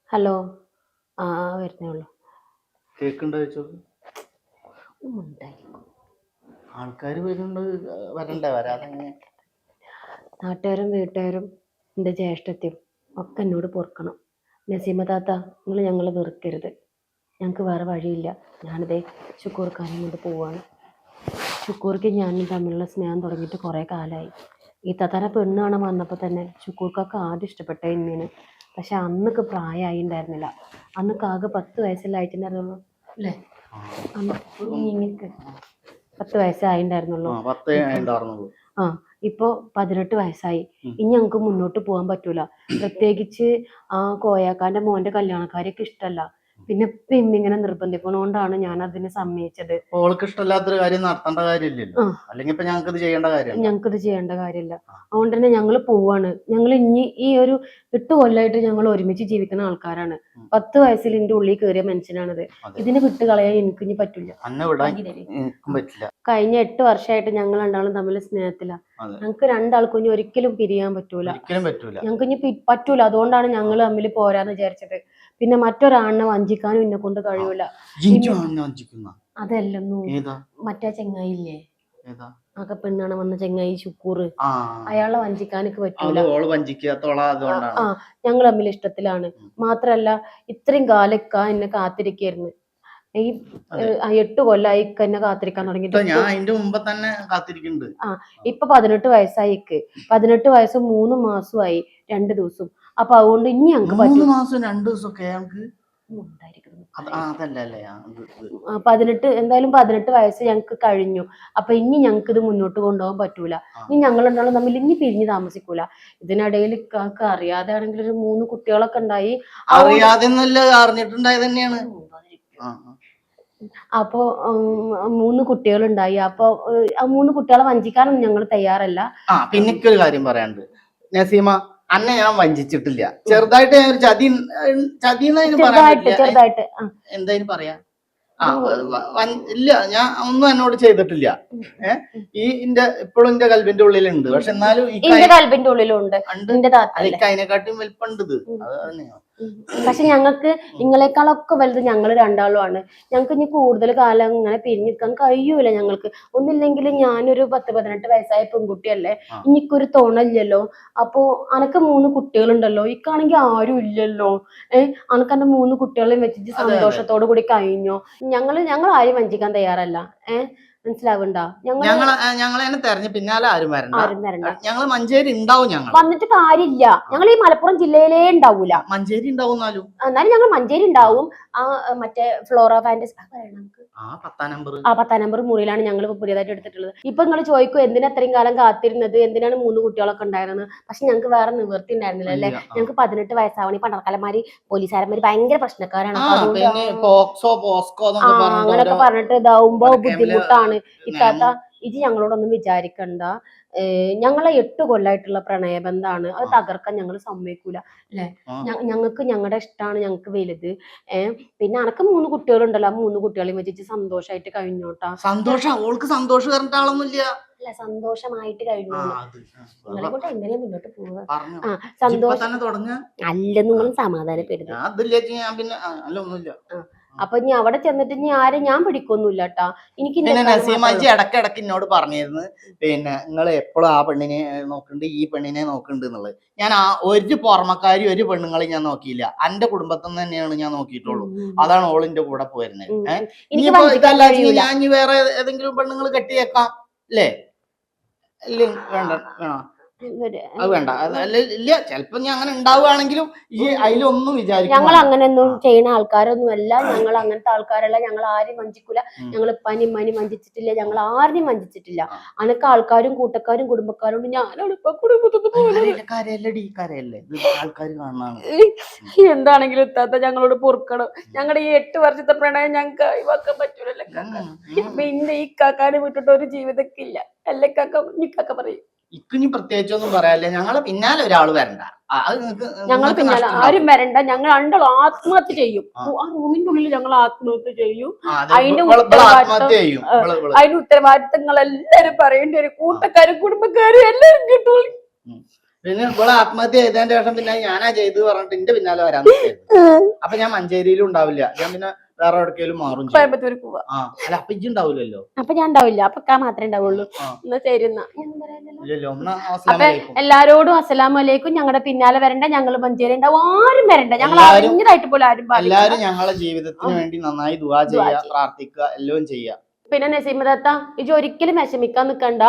Hello. വരുന്നേ ഉള്ളൂ. കേക്കുണ്ടോ ചോദിച്ചോക്ക്. ആൾക്കാർ വരണ്ടേ? വരാതെ നാട്ടുകാരും വീട്ടുകാരും എൻ്റെ ജ്യേഷ്ഠത്തെയും ഒക്കെ എന്നോട് പൊറുക്കണം. നസീമ താത്ത, നിങ്ങൾ ഞങ്ങളെ വെറുക്കരുത്. ഞങ്ങൾക്ക് വേറെ വഴിയില്ല. ഞാനിതേ ശുക്കൂർക്കാനും കൊണ്ട് പോവാണ്. ശുക്കൂർക്ക് ഞാനും തമ്മിലുള്ള സ്നേഹം തുടങ്ങിയിട്ട് കുറേ കാലമായി. ഈ താത്താനെ പെണ്ണ് കാണാൻ വന്നപ്പോൾ തന്നെ ശുക്കൂർക്കൊക്കെ ആദ്യം ഇഷ്ടപ്പെട്ട എന്നെയാണ്. പക്ഷെ അന്നൊക്കെ പ്രായമായി ഉണ്ടായിരുന്നില്ല. അന്നൊക്കെ ആകെ 10 വയസ്സല്ലായിട്ടുണ്ടായിരുന്നുള്ളൂ അല്ലേ? അന്ന് 10 വയസ്സായിട്ടുണ്ടായിരുന്നുള്ളൂ. ഇപ്പോൾ 18 വയസ്സായി. ഇനി ഞങ്ങൾക്ക് മുന്നോട്ട് പോകാൻ പറ്റൂല. പ്രത്യേകിച്ച് ആ കോയാക്കാൻ്റെ മോൻ്റെ കല്യാണക്കാരെയൊക്കെ ഇഷ്ടമല്ല. പിന്നെ ഇങ്ങനെ നിർബന്ധിക്കണോണ്ടാണ് ഞാൻ അതിന് സമ്മതിച്ചത്. ഓൾക്ക് ഇഷ്ടമില്ലാത്തൊരു കാര്യം നടത്തേണ്ട കാര്യമില്ലല്ലോ. അല്ലെങ്കിൽ ഞങ്ങൾക്കിത് ചെയ്യേണ്ട കാര്യമില്ല. അതുകൊണ്ട് തന്നെ ഞങ്ങൾ പോവാണ്. ഞങ്ങൾ ഇനി ഈ ഒരു 8 കൊല്ലമായിട്ട് ഞങ്ങൾ ഒരുമിച്ച് ജീവിക്കുന്ന ആൾക്കാരാണ്. 10 വയസ്സിൽ എൻ്റെ ഉള്ളിൽ കയറിയ മനുഷ്യനാണിത്. ഇതിനെ വിട്ട് കളയാൻ എനിക്ക് ഇനി പറ്റില്ല. കഴിഞ്ഞ 8 വർഷമായിട്ട് ഞങ്ങൾ രണ്ടാളും തമ്മിൽ സ്നേഹത്തിലാണ്. ഞങ്ങൾക്ക് രണ്ടാൾക്കും ഇനി ഒരിക്കലും പിരിയാൻ പറ്റൂല. ഞങ്ങൾക്ക് ഇനി പറ്റൂല. അതുകൊണ്ടാണ് ഞങ്ങൾ തമ്മിൽ പോരാന്ന് വിചാരിച്ചത്. പിന്നെ മറ്റൊരാണിനെ വഞ്ചിക്കാനും എന്നെ കൊണ്ട് കഴിയൂല. അതല്ലെന്നു മറ്റേ ചെങ്ങായില്ലേ, ആകെ പെണ്ണാണ് വന്ന ചെങ്ങായി ശുക്കൂർ, അയാളെ വഞ്ചിക്കാനൊക്കെ പറ്റൂല. ഞങ്ങൾ തമ്മിൽ ഇഷ്ടത്തിലാണ്. മാത്രല്ല ഇത്രയും കാലൊക്കെ എന്നെ കാത്തിരിക്കായിരുന്നു. ഈ 8 കൊല്ലായി എന്നെ കാത്തിരിക്കാൻ തുടങ്ങിട്ട്. ഇപ്പൊ 18 വയസ്സായിക്ക്. 18 വയസ്സും 3 മാസമായി 2 ദിവസം. അപ്പൊ അതുകൊണ്ട് ഇനി ഞങ്ങൾക്ക് 18 വയസ്സ് ഞങ്ങക്ക് കഴിഞ്ഞു. അപ്പൊ ഇനി ഞങ്ങക്ക് ഇത് മുന്നോട്ട് കൊണ്ടുപോകാൻ പറ്റൂല. ഇനി ഞങ്ങൾ രണ്ടാളും തമ്മിൽ ഇനി പിരിഞ്ഞ് താമസിക്കൂല. ഇതിനിടയിൽ ഇക്കാക്ക് അറിയാതെ ആണെങ്കിൽ ഒരു 3 കുട്ടികളൊക്കെ ഉണ്ടായി. അപ്പൊ 3 കുട്ടികളുണ്ടായി. അപ്പൊ ആ 3 കുട്ടികളെ വഞ്ചിക്കാനൊന്നും ഞങ്ങൾ തയ്യാറല്ല. പിന്നെ ഒരു കാര്യം പറയാനുണ്ട് നസീമ, അന്നെ ഞാൻ വഞ്ചിച്ചിട്ടില്ല. ചെറുതായിട്ട് ഞാൻ ഒരു ചെറുതായിട്ട് എന്തായാലും പറയാ. ഇല്ല, ഞാൻ ഒന്നും എന്നോട് ചെയ്തിട്ടില്ല. ഇപ്പോഴും എന്റെ കൽബിന്റെ ഉള്ളിലുണ്ട്. പക്ഷെ എന്നാലും കൽബിന്റെ ഉള്ളിലുണ്ട്. അതിനെക്കാട്ടും വലിപ്പുണ്ടത്. പക്ഷെ ഞങ്ങൾക്ക് നിങ്ങളെക്കാളൊക്കെ വലുത് ഞങ്ങൾ രണ്ടാളും ആണ്. ഞങ്ങൾക്ക് ഇനി കൂടുതൽ കാലം ഇങ്ങനെ പിരിഞ്ഞിരിക്കാൻ കഴിയൂല. ഞങ്ങൾക്ക് ഒന്നില്ലെങ്കിൽ ഞാനൊരു 10-18 വയസ്സായ പെൺകുട്ടിയല്ലേ, എനിക്കൊരു തോണയില്ലല്ലോ. അപ്പൊ അനക്ക് 3 കുട്ടികളുണ്ടല്ലോ, ഇക്കാണെങ്കിൽ ആരും ഇല്ലല്ലോ. അനക്ക് എന്റെ 3 കുട്ടികളെയും വെച്ചിട്ട് സന്തോഷത്തോടു കൂടി കഴിഞ്ഞോ. ഞങ്ങൾ ആരും വഞ്ചിക്കാൻ തയ്യാറല്ല. മനസ്സിലാവണ്ട? ഞങ്ങളെ തെരഞ്ഞു പിന്നാലെ ആരും വരണ്ട. ഞങ്ങൾ മഞ്ചേരി ഉണ്ടാവും. ഞങ്ങൾ വന്നിട്ട് കാര്യമില്ല. ഞങ്ങൾ ഈ മലപ്പുറം ജില്ലയിലേ ഉണ്ടാവൂല. മഞ്ചേരി ഉണ്ടാവും. എന്നാലും ഞങ്ങൾ മഞ്ചേരി ഉണ്ടാവും. മറ്റേ ഫ്ലോറ ഫാന്റസി 10 നമ്പർ മുറിയിലാണ് ഞങ്ങൾ ഇപ്പൊ പുതിയതായിട്ട് എടുത്തിട്ടുള്ളത്. ഇപ്പൊ നിങ്ങൾ ചോദിക്കും എന്തിനാ അത്രയും കാലം കാത്തിരുന്നത്, എന്തിനാണ് 3 കുട്ടികളൊക്കെ ഉണ്ടായിരുന്നത്. പക്ഷെ ഞങ്ങൾക്ക് വേറെ നിവൃത്തി ഉണ്ടായിരുന്നില്ല അല്ലേ. ഞങ്ങൾക്ക് 18 വയസ്സാവണി പണ്ടർക്കാലന്മാര് പോലീസുകാരന്മാര് ഭയങ്കര പ്രശ്നക്കാരാണ്. അങ്ങനൊക്കെ പറഞ്ഞിട്ട് ഇതാവുമ്പോ ബുദ്ധിമുട്ടാണ്. ഇത്താത്ത ഇത് ഞങ്ങളോടൊന്നും വിചാരിക്കണ്ട. ഞങ്ങളെ 8 കൊല്ലായിട്ടുള്ള പ്രണയബന്ധാണ്. അത് തകർക്കാൻ ഞങ്ങൾ സമ്മതിക്കൂല അല്ലെ. ഞങ്ങൾക്ക് ഞങ്ങളുടെ ഇഷ്ടമാണ് ഞങ്ങൾക്ക് വലുത്. പിന്നെ അനക്ക് 3 കുട്ടികളുണ്ടല്ലോ, ആ 3 കുട്ടികളെയും വെച്ചിട്ട് സന്തോഷമായിട്ട് കഴിഞ്ഞോട്ടാ. അല്ല, സന്തോഷമായിട്ട് കഴിഞ്ഞു. നിങ്ങളെ കൊണ്ട് എങ്ങനെയാ മുന്നോട്ട് പോവുക? സന്തോഷം അല്ല, നിങ്ങളും സമാധാനപ്പെടുന്നു. അപ്പൊ ഇനി അവിടെ ചെന്നിട്ട് ഇനി ആരും ഞാൻ പിടിക്കൊന്നുമില്ല കേട്ടാ. എനിക്ക് നസീമാജി ഇടക്കിടക്ക് എന്നോട് പറഞ്ഞിരുന്നു, പിന്നെ നിങ്ങൾ എപ്പോഴും ആ പെണ്ണിനെ നോക്കുന്നുണ്ട്, ഈ പെണ്ണിനെ നോക്കുന്നുണ്ട് എന്നുള്ളത്. ഞാൻ ഒരു പുറമക്കാരി ഒരു പെണ്ണുങ്ങളെ ഞാൻ നോക്കിയില്ല. എന്റെ കുടുംബത്തിൽ നിന്ന് തന്നെയാണ് ഞാൻ നോക്കിയിട്ടുള്ളൂ. അതാണ് ഓളിന്റെ കൂടെ പോയിരുന്നത്. ഞാൻ വേറെ ഏതെങ്കിലും പെണ്ണുങ്ങൾ കെട്ടിയേക്കാം അല്ലേ? ഇല്ല, വേണ്ട, അത് വേണ്ട. ഇല്ല, ചിലപ്പോ ഞാൻ അങ്ങനെ ഉണ്ടാവുകയാണെങ്കിലും ഈ അതിലൊന്നും വിചാരിക്കും. ഞങ്ങൾ അങ്ങനെയൊന്നും ചെയ്യുന്ന ആൾക്കാരൊന്നും അല്ല. ഞങ്ങൾ അങ്ങനത്തെ ആൾക്കാരല്ല. ഞങ്ങൾ ആരെയും വഞ്ചിക്കൂല. ഞങ്ങൾ ഇപ്പാനും ഇമ്മാനും വഞ്ചിച്ചിട്ടില്ല. ഞങ്ങൾ ആരെയും വഞ്ചിച്ചിട്ടില്ല. അനക്ക് ആൾക്കാരും കൂട്ടക്കാരും കുടുംബക്കാരും ഞാനാണ് ഇപ്പൊ എന്താണെങ്കിലും എത്താത്ത ഞങ്ങളോട് പൊറുക്കണം. ഞങ്ങളുടെ ഈ 8 വർഷത്തെ പ്രണയം ഞങ്ങൾക്ക് ഒഴിവാക്കാൻ പറ്റൂലല്ലോ. പിന്നെ ഈ കാക്കാനെ വിട്ടിട്ട് ഒരു ജീവിതമൊക്കെ ഇല്ല അല്ലേ കാക്ക? ഈ കാക്ക പറയും ഇക്കിനി പ്രത്യേകിച്ചൊന്നും പറയാനില്ല. ഞങ്ങളെ പിന്നാലെ ഒരാൾ വരണ്ട. അത് ഞങ്ങൾ പിന്നാലെ ആരും വരണ്ട. ഞങ്ങൾ രണ്ടാളും ആത്മഹത്യ ചെയ്യും. ആ റൂമിന്റെ ഉള്ളിൽ ഞങ്ങൾ ആത്മഹത്യ ചെയ്യും. അതിന്റെ ഉത്തരവാദിത്തങ്ങൾ എല്ലാരും പറയേണ്ടി വരും. കൂട്ടക്കാരും കുടുംബക്കാരും എല്ലാരും കിട്ടും. പിന്നെ ഇവിടെ ആത്മഹത്യ ചെയ്തതിന്റെ ശേഷം പിന്നെ ഞാനാ ചെയ്ത് പറഞ്ഞിട്ട് എന്റെ പിന്നാലെ വരാൻ അപ്പൊ ഞാൻ മഞ്ചേരിയിലും ഉണ്ടാവില്ല. ഞാൻ പിന്നെ വേറെ എവിടേക്കെങ്കിലും മാറും. കോയമ്പത്തൂർക്ക് പോവാ. അല്ല അപ്പൊ ഇജ്ജ് ഉണ്ടാവില്ലല്ലോ. അപ്പൊ ഞാൻ ഉണ്ടാവില്ല. അപ്പൊ മാത്രമേ ഉണ്ടാവുള്ളൂ. എന്നാ ശരി. അപ്പൊ എല്ലാരോടും അസ്സലാമു അലൈക്കും. ഞങ്ങളുടെ പിന്നാലെ വരണ്ട. ഞങ്ങൾ മഞ്ചേരി ഉണ്ടാവും. ആരും വരണ്ട. ഞങ്ങൾ അറിഞ്ഞതായിട്ട് പോലും ആരും എല്ലാരും ഞങ്ങളുടെ ജീവിതത്തിന് വേണ്ടി നന്നായി ദുആ ചെയ്യുക, പ്രാർത്ഥിക്കുക, എല്ലാം ചെയ്യുക. പിന്നെ നസീമദാത്ത ഇജ് ഒരിക്കലും വിഷമിക്കാൻ നിൽക്കണ്ട.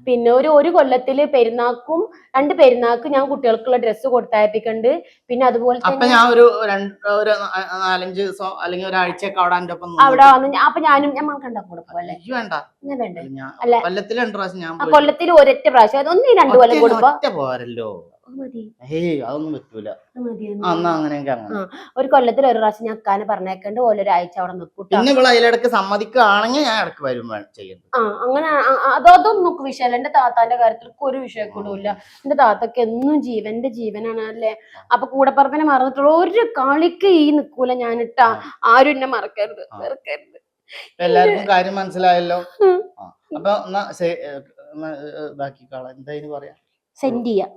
പിന്നെ ഒരു കൊല്ലത്തില് പെരുന്നാക്കും 2 പെരുന്നാക്കും ഞാൻ കുട്ടികൾക്കുള്ള ഡ്രസ്സ് കൊടുത്തയപ്പിക്കണ്ട്. പിന്നെ അതുപോലെ തന്നെ ഞാൻ ഒരു 4-5 ദിവസം അല്ലെങ്കിൽ ഒരാഴ്ചയൊക്കെ അവിടെ വന്ന് അപ്പൊ ഞാനും ഞാൻ കണ്ടാ പോലെ അല്ല കൊല്ലത്തിൽ 2 പ്രാവശ്യം ഞാൻ കൊല്ലത്തിൽ ഒരൊറ്റ പ്രാവശ്യം അതൊന്നും 2 കൊല്ലം കൊടുപ്പോ പോരല്ലോ. അതൊന്നും പറ്റൂല. ഒരു കൊല്ലത്തിൽ 1 പ്രാവശ്യം ഞാൻ അക്കാനെ പറഞ്ഞേക്കണ്ട്. ഒരാഴ്ച അവിടെ നിൽക്കും. പിന്നെ ഇവിടെ അതിലിടക്ക് സമ്മതിക്കുകയാണെങ്കിൽ ഞാൻ ഇടക്ക് വരും ചെയ്യുന്നത്. അങ്ങനെ അതൊന്നും നമുക്ക് വിഷയമല്ല. എന്റെ താത്താന്റെ കാര്യത്തിൽ ഒരു വിഷയക്കൂടില്ല. എന്റെ താത്തക്ക് എന്നും ജീവന്റെ ജീവനാണ് അല്ലേ. അപ്പൊ കൂടപ്പറപ്പിനെ മറന്നിട്ടുള്ള ഒരു കളിക്ക് ഈ നിക്കൂല ഞാനിട്ടാ. ആരും എന്നെ മറക്കരുത്, വെറുക്കരുത്. എല്ലാവർക്കും കാര്യം മനസ്സിലായല്ലോ. അപ്പൊ ഇതാക്കിക്കാളാം. എന്താ പറയാ, സെൻഡ് ചെയ്യാം.